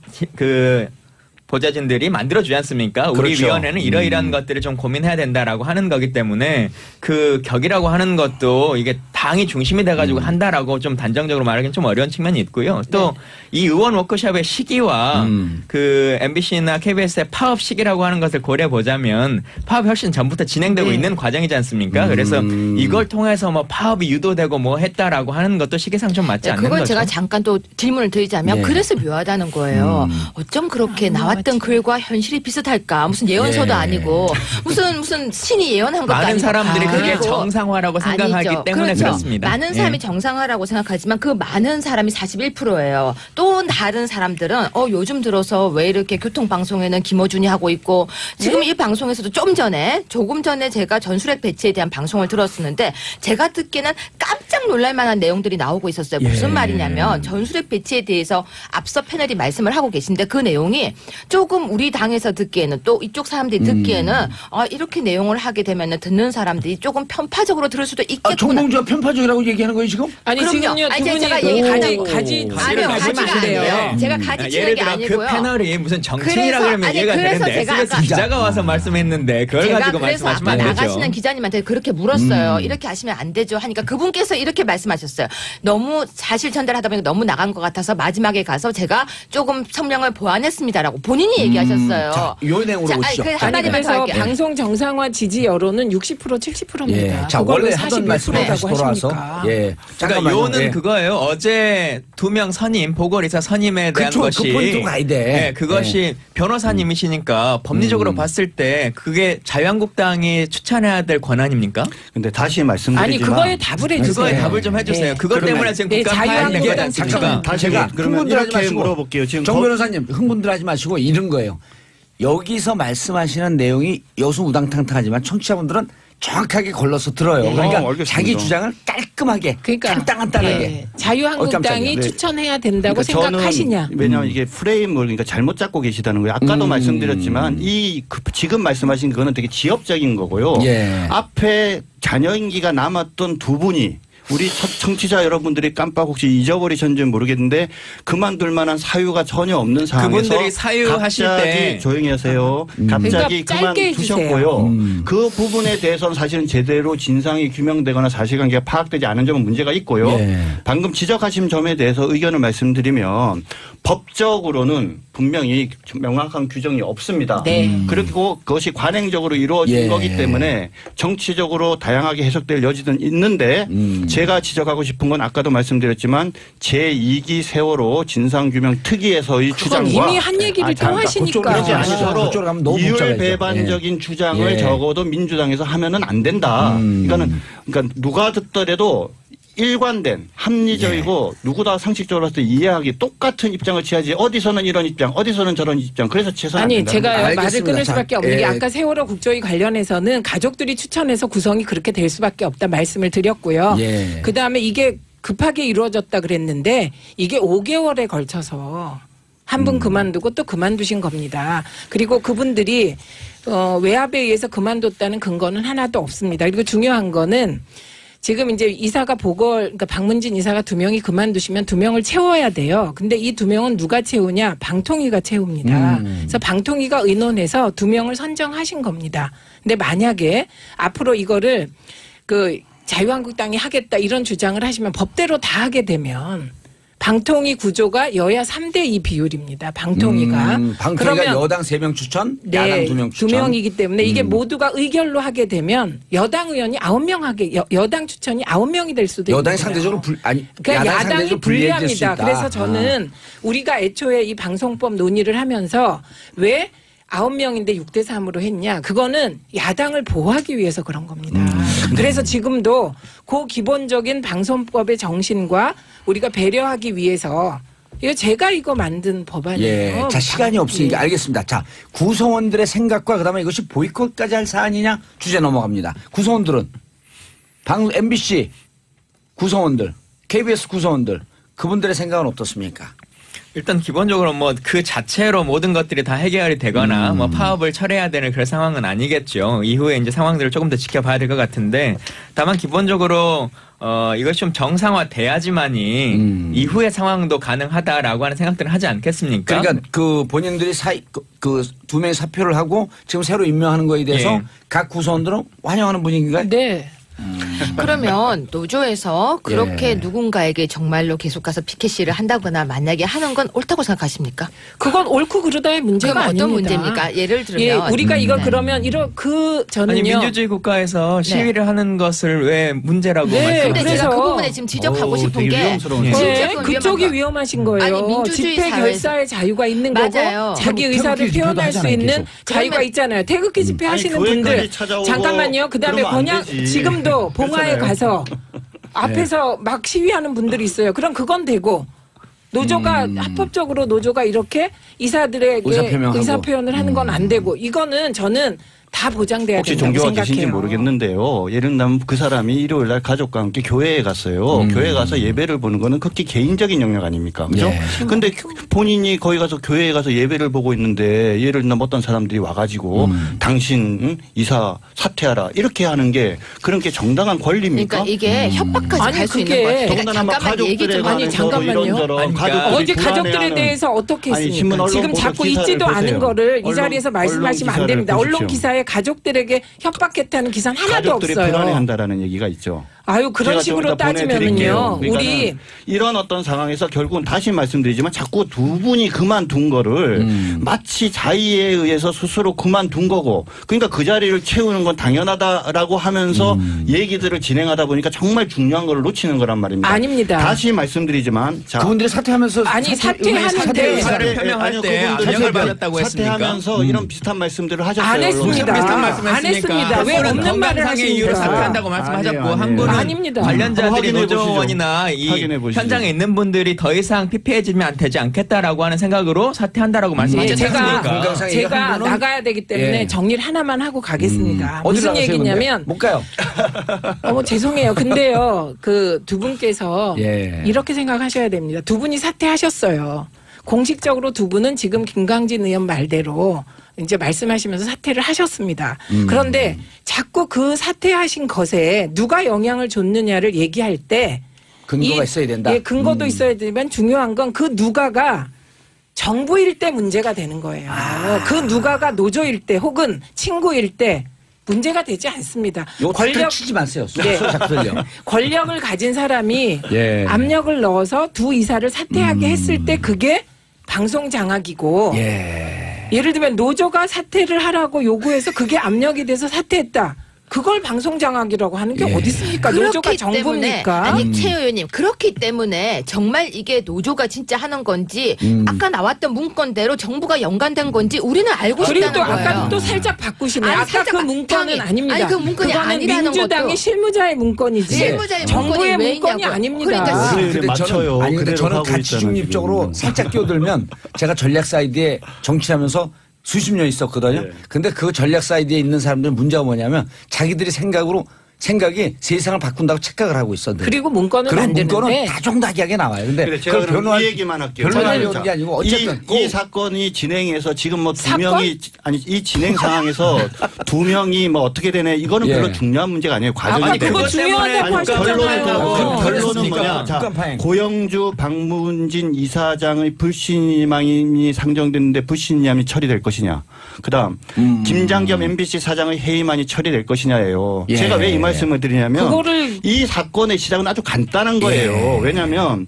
보좌진들이 만들어주지 않습니까? 우리 그렇죠. 위원회는 이러이러한 것들을 좀 고민해야 된다라고 하는 거기 때문에 그 격이라고 하는 것도 이게 당이 중심이 돼가지고 한다라고 좀 단정적으로 말하기는 좀 어려운 측면이 있고요. 또 이 의원 워크숍의 시기와 그 MBC나 KBS의 파업 시기라고 하는 것을 고려해 보자면 파업이 훨씬 전부터 진행되고 있는 과정이지 않습니까? 그래서 이걸 통해서 뭐 파업이 유도되고 뭐 했다라고 하는 것도 시기상 좀 맞지 않는 그걸 거죠. 제가 잠깐 또 질문을 드리자면 그래서 묘하다는 거예요. 어쩜 그렇게 나왔던 글과 현실이 비슷할까? 무슨 예언서도 아니고 무슨 신이 예언한 것도 아니고. 많은 사람들이 그게 정상화라고 생각하기 아니죠. 때문에 그렇죠. 그렇습니다. 많은 사람이 정상화라고 생각하지만 그 많은 사람이 41%예요. 또 다른 사람들은 요즘 들어서 왜 이렇게 교통방송에는 김어준이 하고 있고 지금 이 방송에서도 조금 전에 제가 전술핵 배치에 대한 방송을 들었었는데 제가 듣기에는 깜짝 놀랄 만한 내용들이 나오고 있었어요. 무슨 말이냐면 전술핵 배치에 대해서 앞서 패널이 말씀을 하고 계신데 그 내용이 조금 우리 당에서 듣기에는 또 이쪽 사람들이 듣기에는 이렇게 내용을 하게 되면 듣는 사람들이 조금 편파적으로 들을 수도 있겠구나. 정봉주가 편파적이라고 얘기하는 거예요 지금? 아니 그럼요. 지금요 두 분이 제가 얘기하자고. 가지를 아니요, 가지면 가지가 안 돼요. 아니에요. 제가 가지 치는 게 예를 들어 아니고요. 그 패널이 무슨 정치인이라 그래서, 그러면 이해가 그래서 되는데 제가 SBS 기자가 와서 말씀했는데 그걸 제가 가지고 그래서 말씀하시면 아까 안 되죠. 나가시는 기자님한테 그렇게 물었어요. 이렇게 하시면 안 되죠 하니까 그분께서 이렇게 말씀하셨어요. 너무 사실 전달하다 보니까 너무 나간 것 같아서 마지막에 가서 제가 조금 성명을 보완했습니다라고 본인이 얘기하셨어요. 자, 요 내용으로 오시죠. 한마디만 더 그래서 할게요. 방송 정상화 지지 여론은 60% 70%입니다. 자, 원래 하던 말씀으로 다시 41%라고 돌아와서. 하십니까? 그러니까 잠깐만요. 요는 그거예요. 어제 2명 선임 보궐이사 선임에 대한 그쵸, 것이 그 포인트로 가야 돼. 그것이 변호사님이시니까 법리적으로 봤을 때 그게 자유한국당이 추천해야 될 권한입니까? 근데 다시 말씀드리지만 아니 그거에 답을 해주세요. 그거에 답을 좀 해주세요. 그것 그러면- 때문에 지금 네, 국가 파행된 거지 자유한국당 않습니까? 잠깐만 다시 제가 그러면 흥분들 하지 이렇게 마시고 물어볼게요. 지금 정 변호사님 흥분들 하지 마시고 이런 거예요. 여기서 말씀하시는 내용이 여수 우당탕탕하지만 청취자분들은 정확하게 걸러서 들어요. 그러니까 알겠습니다. 자기 주장을 깔끔하게 간단하게 자유한국당이 네. 추천해야 된다고 그러니까 저는 생각하시냐? 왜냐하면 이게 프레임을 그러니까 잘못 잡고 계시다는 거예요. 아까도 말씀드렸지만 지금 말씀하신 그거는 되게 지엽적인 거고요. 예. 앞에 자녀 임기가 남았던 두 분이 우리 청취자 여러분들이 깜빡 혹시 잊어버리셨는지 모르겠는데 그만둘 만한 사유가 전혀 없는 상황에서 그분들이 사유하실 갑자기 때 조용히 하세요. 갑자기 그러니까 짧게 그만두셨고요. 그 부분에 대해서는 사실은 제대로 진상이 규명되거나 사실관계가 파악되지 않은 점은 문제가 있고요. 예. 방금 지적하신 점에 대해서 의견을 말씀드리면 법적으로는 분명히 명확한 규정이 없습니다. 네. 그리고 그것이 관행적으로 이루어진 예. 거기 때문에 정치적으로 다양하게 해석될 여지는 있는데 제가 지적하고 싶은 건 아까도 말씀드렸지만 제2기 세월호 진상규명 특위에서의 그건 주장과 이미 한 얘기를 또 하시니까. 그러지 않니 서로 그쪽으로 가면 너무 이율 복잡해져. 배반적인 주장을 예. 적어도 민주당에서 하면은 안 된다. 이거는 그러니까 누가 듣더라도 일관된 합리적이고 누구나 상식적으로 봤을 때 이해하기 똑같은 입장을 취하지 어디서는 이런 입장 어디서는 저런 입장 그래서 최소한 아니 안 된다. 제가 말을 알겠습니다. 끊을 수밖에 없는 게 예. 아까 세월호 국조위 관련해서는 가족들이 추천해서 구성이 그렇게 될 수밖에 없다 말씀을 드렸고요. 예. 그다음에 이게 급하게 이루어졌다 그랬는데 이게 5개월에 걸쳐서 한 분 그만두고 또 그만두신 겁니다. 그리고 그분들이 외압에 의해서 그만뒀다는 근거는 하나도 없습니다. 그리고 중요한 거는 지금 이제 이사가 그러니까 박문진 이사가 2명이 그만두시면 2명을 채워야 돼요. 근데 이 2명은 누가 채우냐? 방통위가 채웁니다. 그래서 방통위가 의논해서 2명을 선정하신 겁니다. 근데 만약에 앞으로 이거를 자유한국당이 하겠다 이런 주장을 하시면 법대로 다 하게 되면 방통위 구조가 여야 3대2 비율입니다. 방통위가. 방통위가 여당 3명 추천, 네, 야당 2명 추천. 2명이기 때문에 이게 모두가 의결로 하게 되면 여당 의원이 9명 하게 여당 추천이 9명이 될 수도 있는 여당이 거예요. 상대적으로 그러니까 야당이 상대적으로 불리해질 수 불리합니다. 있다. 그래서 저는 우리가 애초에 이 방송법 논의를 하면서 왜 9명인데 6대3으로 했냐. 그거는 야당을 보호하기 위해서 그런 겁니다. 그래서 지금도 그 기본적인 방송법의 정신과 우리가 배려하기 위해서 제가 이거 만든 법안이에요. 예. 자, 시간이 없으니까 알겠습니다. 자, 구성원들의 생각과 그다음에 이것이 보이콧까지 할 사안이냐 주제 넘어갑니다. 구성원들은 MBC 구성원들, KBS 구성원들 그분들의 생각은 어떻습니까? 일단 기본적으로 뭐 그 자체로 모든 것들이 다 해결이 되거나 뭐 파업을 철회해야 되는 그런 상황은 아니겠죠. 이후에 이제 상황들을 조금 더 지켜봐야 될 것 같은데 다만 기본적으로 이것이 좀 정상화돼야지만이 이후의 상황도 가능하다라고 하는 생각들을 하지 않겠습니까? 그러니까 그 본인들이 그 2명이 사표를 하고 지금 새로 임명하는 거에 대해서 예. 각 구성원들은 환영하는 분위기인가요? 네. 그러면 노조에서 그렇게 예. 누군가에게 정말로 계속 가서 피켓시를 한다거나 만약에 하는 건 옳다고 생각하십니까? 그건 옳고 그르다의 문제가 그럼 어떤 아닙니다. 문제입니까? 예를 들면 예, 우리가 이거 네. 그러면 저는요. 아니 민주주의 국가에서 시위를 하는 것을 왜 문제라고 네, 근데 말씀하세요? 제가 그래서- 그 부분에 지금 지적하고 싶은 되게 게 위험스러운 진짜 네, 그건 그쪽이 위험한 거. 위험하신 거예요. 아니, 민주주의 집회 사회에서. 결사의 자유가 있는 맞아요. 거고 자기 태극기 의사를 집회도 표현할 수 하잖아요, 있는 계속. 자유가 그러면- 있잖아요. 태극기 집회 하시는 아니, 교회까지 분들 찾아오고 잠깐만요. 그다음에 그러면 안 되지. 지금도 봉화에 그렇잖아요. 가서 앞에서 막 시위하는 분들이 있어요. 그럼 그건 되고 노조가 합법적으로 노조가 이렇게 이사들에게 의사표명하고. 의사표현을 하는 건 안 되고 이거는 저는 다 보장돼야 혹시 된다고 종교가 생각해요. 계신지 모르겠는데요. 예를 들면 그 사람이 일요일 날 가족과 함께 교회에 갔어요. 교회에 가서 예배를 보는 거는 극히 개인적인 영역 아닙니까? 그죠? 네. 근데 본인이 거기 가서 교회에 가서 예배를 보고 있는데 예를 들면 어떤 사람들이 와가지고 당신 이사 사퇴하라 이렇게 하는 게 그런 게 정당한 권리입니까? 그러니까 이게 협박까지 아니, 갈 수 그게- 있는 거예요. 더군다나 막 잠깐만 얘기 가족들에 좀 아니, 관해서 잠깐만요. 이런저런 아니, 그러니까 가족들이 어제 가족들에 불안해하는- 대해서 어떻게 아니, 했습니까? 신문 언론 지금 보도 자꾸 기사를 있지도 않은 보세요. 거를 이 언론- 자리에서 말씀하시면 안 언론 됩니다. 기사를 언론 보십시오. 기사에 가족들에게 협박했다는 기사는 하나도 가족들이 없어요. 불안해한다는 얘기가 있죠. 아유 그런 제가 좀 식으로 이따 보내드릴게요. 따지면은요. 그러니까는 우리 이런 어떤 상황에서 결국은 다시 말씀드리지만 자꾸 두 분이 그만둔 거를 마치 자의에 의해서 스스로 그만둔 거고 그러니까 그 자리를 채우는 건 당연하다라고 하면서 얘기들을 진행하다 보니까 정말 중요한 걸 놓치는 거란 말입니다. 아닙니다. 다시 말씀드리지만 자 그분들이 사퇴하면서 아니, 사퇴하는데 사퇴 의사를 표명할 때 압력을 받았다고 했습니까? 사퇴하면서 이런 비슷한 말씀들을 하셨어요. 안 했습니다. 비슷한 말씀 안 했습니다. 왜 없는 말을 건강상의 이유로 하십니까? 사퇴한다고 말씀하셨고 아니에요, 한 아니에요. 분은 아닙니다. 관련자들이 확인해 보시죠. 노조원이나 이 확인해 보시죠. 현장에 있는 분들이 더 이상 피폐해지면 되지 않겠다라고 하는 생각으로 사퇴한다라고 말씀하셨지 제가 않습니까? 건강상의 제가 한분은- 나가야 되기 때문에 예. 정리를 하나만 하고 가겠습니다. 어디로 무슨 나가세요, 얘기냐면 근데? 못 가요. 죄송해요. 근데요 그 두 분께서 예. 이렇게 생각하셔야 됩니다. 두 분이 사퇴하셨어요. 공식적으로 두 분은 지금 김광진 의원 말대로 이제 말씀하시면서 사퇴를 하셨습니다. 그런데 자꾸 그 사퇴하신 것에 누가 영향을 줬느냐를 얘기할 때 근거가 있어야 된다. 예, 근거도 있어야 되지만 중요한 건 그 누가가 정부일 때 문제가 되는 거예요. 그 누가가 노조일 때 혹은 친구일 때 문제가 되지 않습니다. 권력 치지 마세요. 네. 작들려. 권력을 가진 사람이 예. 압력을 넣어서 두 이사를 사퇴하게 했을 때 그게 방송 장악이고 예를 들면 노조가 사퇴를 하라고 요구해서 그게 압력이 돼서 사퇴했다. 그걸 방송 장악이라고 하는 게 어디 있습니까? 노조가 정부입니까? 아니 최 의원님 그렇기 때문에 정말 이게 노조가 진짜 하는 건지 아까 나왔던 문건대로 정부가 연관된 건지 우리는 알고 그리고 싶다는 또 거예요. 아까 또 살짝 바꾸시네. 아니, 아까 살짝 그 문건은 아닙니다. 아니 그 문건이 그거는 아니라는 민주당의 것도. 실무자의 문건이지. 실무자의 정부의 문건이 왜 문건이 있냐고요. 아닙니다. 그러니까 근데 맞춰요. 아니 근데 그대로 저는 하고 가치 있잖아요, 중립적으로 지금. 살짝 끼어들면 제가 전략 사이드에 정치하면서 수십 년 있었거든요. 네. 근데 그 전략 사이드에 있는 사람들 문제가 뭐냐면 자기들이 생각이 세상을 바꾼다고 착각을 하고 있어. 그리고 문건을 그런 만드는데 문건은 다종다기하게 나와요. 근데 그래, 제가 그걸 그럼 이 얘기만 할게요. 변호하려는 게 아니고 어쨌든 이 사건이 진행해서 지금 뭐 두 사건? 명이 아니 이 진행 상황에서 두 명이 뭐 어떻게 되네 이거는 예. 별로 중요한 문제가 아니에요. 과정인데. 그거 그것 때문에 중요하다고 아니, 하셨잖아요. 그건 결론은 그랬습니까? 뭐냐? 자, 국간파행. 고영주 박문진 이사장의 불신임이 상정됐는데 불신임이 처리될 것이냐. 그다음 김장겸 MBC 사장의 해임안이 처리될 것이냐예요. 예. 제가 왜 이 말씀을 드리냐면 그거를 이 사건의 시작은 아주 간단한 거예요. 왜냐하면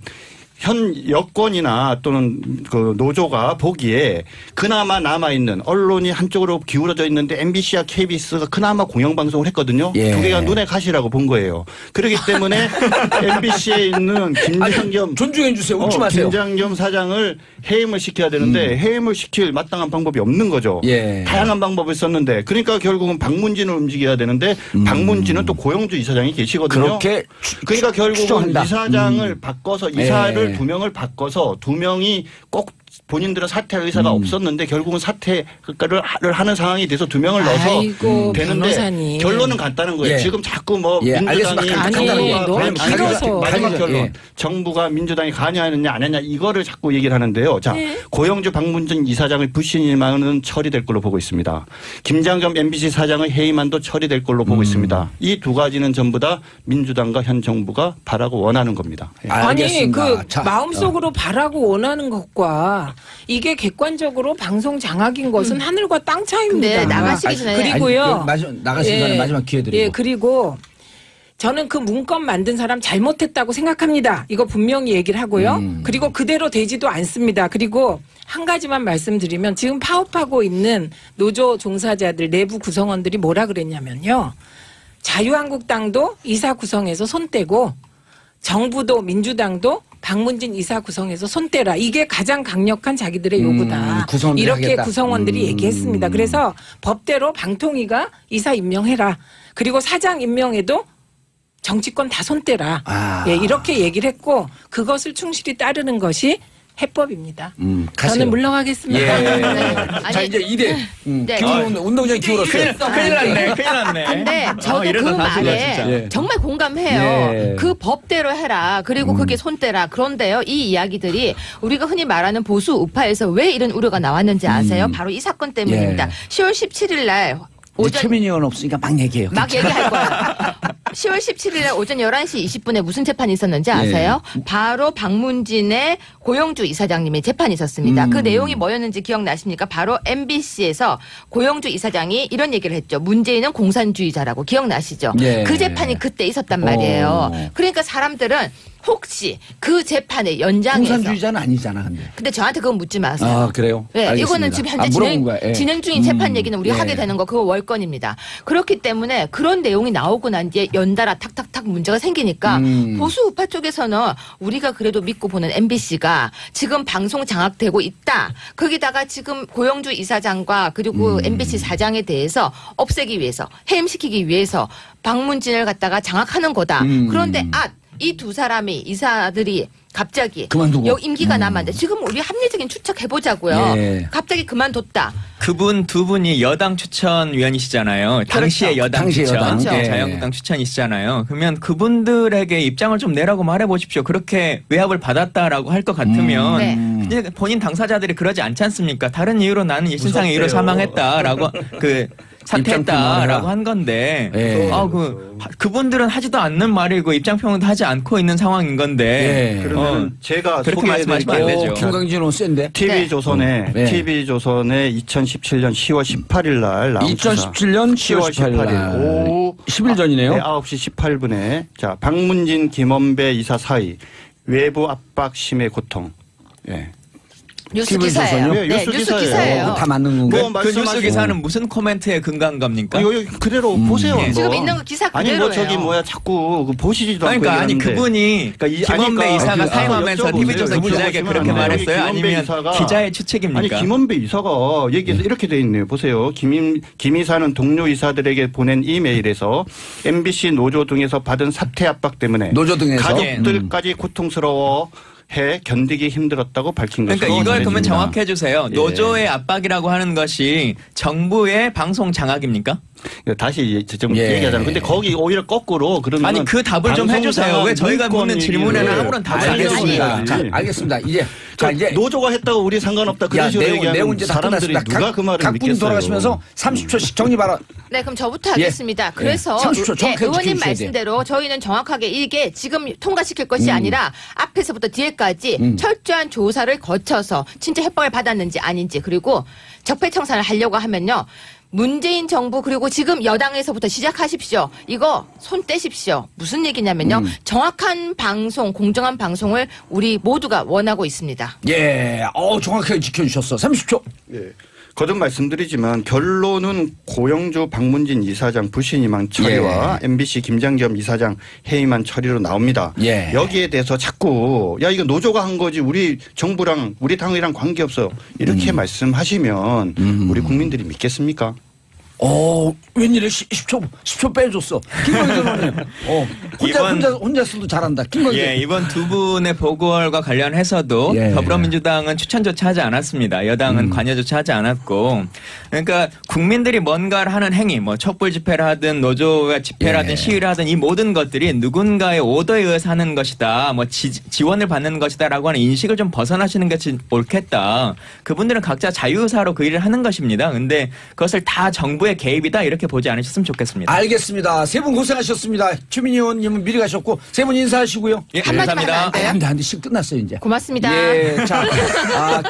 현 여권이나 또는 그 노조가 보기에 그나마 남아있는 언론이 한쪽으로 기울어져 있는데 MBC와 KBS가 그나마 공영방송을 했거든요. 예. 두 개가 눈에 가시라고 본 거예요. 그렇기 때문에 MBC에 있는 김장겸 존중해 주세요. 웃지 마세요. 김장겸 사장을 해임을 시켜야 되는데 해임을 시킬 마땅한 방법이 없는 거죠. 예. 다양한 방법을 썼는데 그러니까 결국은 박문진을 움직여야 되는데 박문진은 또 고영주 이사장이 계시거든요. 그렇게 그러니까 결국은 추정한다. 이사장을 바꿔서 이사를 예. 두 명을 바꿔서 두 명이 꼭 본인들은 사퇴할 의사가 없었는데 결국은 사퇴를 하는 상황이 돼서 두 명을 넣어서 아이고, 되는데 변호사님. 결론은 간단한 거예요. 예. 지금 자꾸 뭐 예, 민주당이 알겠습니다. 아니, 너무 길어서. 마지막 가지죠. 결론 예. 정부가 민주당이 관여하느냐 안 하느냐 이거를 자꾸 얘기를 하는데요. 자 고영주 박문진 이사장의 불신임안은 처리될 걸로 보고 있습니다. 김장겸 MBC 사장의 해임안도 처리될 걸로 보고 있습니다. 이 두 가지는 전부 다 민주당과 현 정부가 바라고 원하는 겁니다. 예. 아니 알겠습니다. 그 자, 마음속으로 바라고 원하는 것과 이게 객관적으로 방송 장악인 것은 하늘과 땅 차이입니다. 근데 나가시기 전에 그리고요. 나가시기 전에 마지막 기회 드리고. 예, 그리고 저는 그 문건 만든 사람 잘못했다고 생각합니다. 이거 분명히 얘기를 하고요. 그리고 그대로 되지도 않습니다. 그리고 한 가지만 말씀드리면 지금 파업하고 있는 노조 종사자들 내부 구성원들이 뭐라 그랬냐면요. 자유한국당도 이사 구성에서 손 떼고 정부도 민주당도 박문진 이사 구성에서 손 떼라. 이게 가장 강력한 자기들의 요구다. 구성원들이 이렇게 하겠다. 구성원들이 얘기했습니다. 그래서 법대로 방통위가 이사 임명해라. 그리고 사장 임명에도 정치권 다 손 떼라. 아. 예, 이렇게 얘기를 했고 그것을 충실히 따르는 것이 해법입니다. 가세요. 저는 물러가겠습니다. 예. 아니, 자 이제 2대 네. 운동장이 기울었어요. 큰일 났네. 큰일 났네. 근데 저도 그 이러다 다 죽어, 말에 진짜. 예. 정말 공감해요. 예. 그 법대로 해라. 그리고 그게 손대라. 그런데요, 이 이야기들이 우리가 흔히 말하는 보수 우파에서 왜 이런 우려가 나왔는지 아세요? 바로 이 사건 때문입니다. 예. 10월 17일 날 이제 오전 최민희 의원 없으니까 막 얘기해요. 막 얘기할 거예요. 10월 17일 날 오전 11시 20분에 무슨 재판이 있었는지 아세요? 바로 박문진의 고영주 이사장님의 재판이 있었습니다. 그 내용이 뭐였는지 기억나십니까? 바로 MBC에서 고영주 이사장이 이런 얘기를 했죠. 문재인은 공산주의자라고 기억나시죠? 예. 그 재판이 그때 있었단 말이에요. 그러니까 사람들은 혹시 그 재판의 연장에서 공산주의자는 아니잖아, 근데. 근데 저한테 그건 묻지 마세요. 아 그래요? 네, 알겠습니다. 이거는 지금 현재 물어본 거야. 예. 진행 중인 재판 얘기는 우리가 예. 하게 되는 거 그거 월권입니다. 그렇기 때문에 그런 내용이 나오고 난 뒤에 연달아 탁탁탁 문제가 생기니까 보수 우파 쪽에서는 우리가 그래도 믿고 보는 MBC가 지금 방송 장악되고 있다. 거기다가 지금 고영주 이사장과 그리고 MBC 사장에 대해서 없애기 위해서 해임시키기 위해서 박문진을 갖다가 장악하는 거다. 그런데 이 두 사람이 이사들이 갑자기 그만두고. 임기가 남았는데 지금 우리 합리적인 추측해보자고요. 예. 갑자기 그만뒀다. 그분 두 분이 여당 추천위원이시잖아요. 당시에 여당 당시에 추천, 여당. 예, 네. 자유한국당 추천이시잖아요. 그러면 그분들에게 입장을 좀 내라고 말해보십시오. 그렇게 외압을 받았다라고 할 것 같으면 네. 이제 본인 당사자들이 그러지 않지 않습니까? 다른 이유로 나는 일신상의 이유로 무섭대요. 사망했다라고 사퇴했다라고 한 건데, 예. 그분들은 하지도 않는 말이고 입장표명도 하지 않고 있는 상황인 건데, 예. 그러면 제가 그렇게 말씀하시면 안 소개해드릴게요. 되죠. 김광진 의원 센데. TV조선에 네. TV조선에 2017년 10월 18일 날 나온 기사. 2017년 10월 18일 날. 오후 10일 전이네요. 네, 9시 18분에 자 박문진 김원배 이사 사이 외부 압박 심의 고통. 예. 뉴스 TV 기사예요. 조선이요? 네, 네, 뉴스 뉴스 기사예요. 기사예요. 다 맞는 건가요? 뭐 그 뉴스 말씀하신- 기사는 무슨 코멘트에 근거한 겁니까? 여기 그대로 보세요. 예. 지금 뭐. 있는 거 기사 아니 그대로예요. 뭐 저기 뭐야 자꾸 그 보시지도 않고 그러니까 아니 얘기하는데. 그분이 그러니까 김원배 이사가 그러니까 사임하면서 여쭤보세요. TV조선 그분이 기자에게 보시면 그렇게 안 돼요. 말했어요? 김원배 아니면 이사가- 기자의 추측입니까? 아니 김원배 이사가 얘기해서 이렇게 돼 있네요. 보세요. 김 이사는 동료 이사들에게 보낸 이메일에서 MBC 노조 등에서 받은 사퇴 압박 때문에 노조 등에서? 가족들까지 고통스러워 해 견디기 힘들었다고 밝힌 것으로 그러니까 이걸 그러면 전해집니다. 정확해 주세요. 예. 노조의 압박이라고 하는 것이 정부의 방송 장악입니까? 다시 좀 예. 얘기하자면 근데 거기 오히려 거꾸로 그러면 아니 그 답을 좀 해주세요. 왜 저희가 묻는 질문에는 아무런 답을 안 알겠습니다. 해주세요? 자, 알겠습니다. 이제 이제 노조가 했다고 우리 상관없다 그런 식으로 얘기하면 내용 이제 다 사람들이 끝났습니다. 누가 그 말을 각 분이 믿겠어요. 돌아가시면서 30초씩 정리 발언. 네, 그럼 저부터 하겠습니다. 그래서 30초 정확하게 의원님 지켜주셔야 말씀대로 저희는 정확하게 이게 지금 통과시킬 것이 아니라 앞에서부터 뒤에까지 철저한 조사를 거쳐서 진짜 협박을 받았는지 아닌지 그리고 적폐청산을 하려고 하면요. 문재인 정부 그리고 지금 여당에서부터 시작하십시오. 이거 손 떼십시오. 무슨 얘기냐면요. 정확한 방송, 공정한 방송을 우리 모두가 원하고 있습니다. 예. 정확하게 지켜주셨어. 30초. 예. 거듭 말씀드리지만 결론은 고영주 박문진 이사장 불신임한 처리와 MBC 김장겸 이사장 해임한 처리로 나옵니다. 예. 여기에 대해서 자꾸 야 이거 노조가 한 거지 우리 정부랑 우리 당이랑 관계없어 이렇게 말씀하시면 우리 국민들이 믿겠습니까? 웬일에 10초 빼줬어. 김광진 의원님. 혼자 써도 잘한다. 김광진. 예, 이번 두 분의 보궐과 관련해서도 예. 더불어민주당은 추천조차 하지 않았습니다. 여당은 관여조차 하지 않았고, 그러니까 국민들이 뭔가를 하는 행위, 뭐 촛불 집회를 하든 노조가 집회를 하든 예. 시위를 하든 이 모든 것들이 누군가의 오더에 의해서 하는 것이다, 뭐 지원을 받는 것이다라고 하는 인식을 좀 벗어나시는 것이 옳겠다. 그분들은 각자 자유의사로 그 일을 하는 것입니다. 근데 그것을 다 정부의 개입이다 이렇게 보지 않으셨으면 좋겠습니다. 알겠습니다. 세 분 고생하셨습니다. 최민희 의원님은 미리 가셨고 세 분 인사하시고요. 예, 한마디만 하면 안 돼요? 안 돼. 시간 끝났어요 이제. 고맙습니다. 예, 자,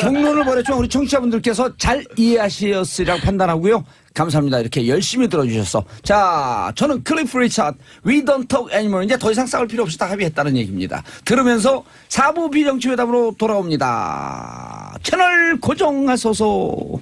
경론을 벌였지만 우리 청취자분들께서 잘 이해하셨으리라고 판단하고요. 감사합니다. 이렇게 열심히 들어주셔서. 자, 저는 클리프 리차드, We Don't Talk Anymore. 이제 더 이상 싸울 필요 없이 다 합의했다는 얘기입니다. 들으면서 4부 비정치회담으로 돌아옵니다. 채널 고정하소서.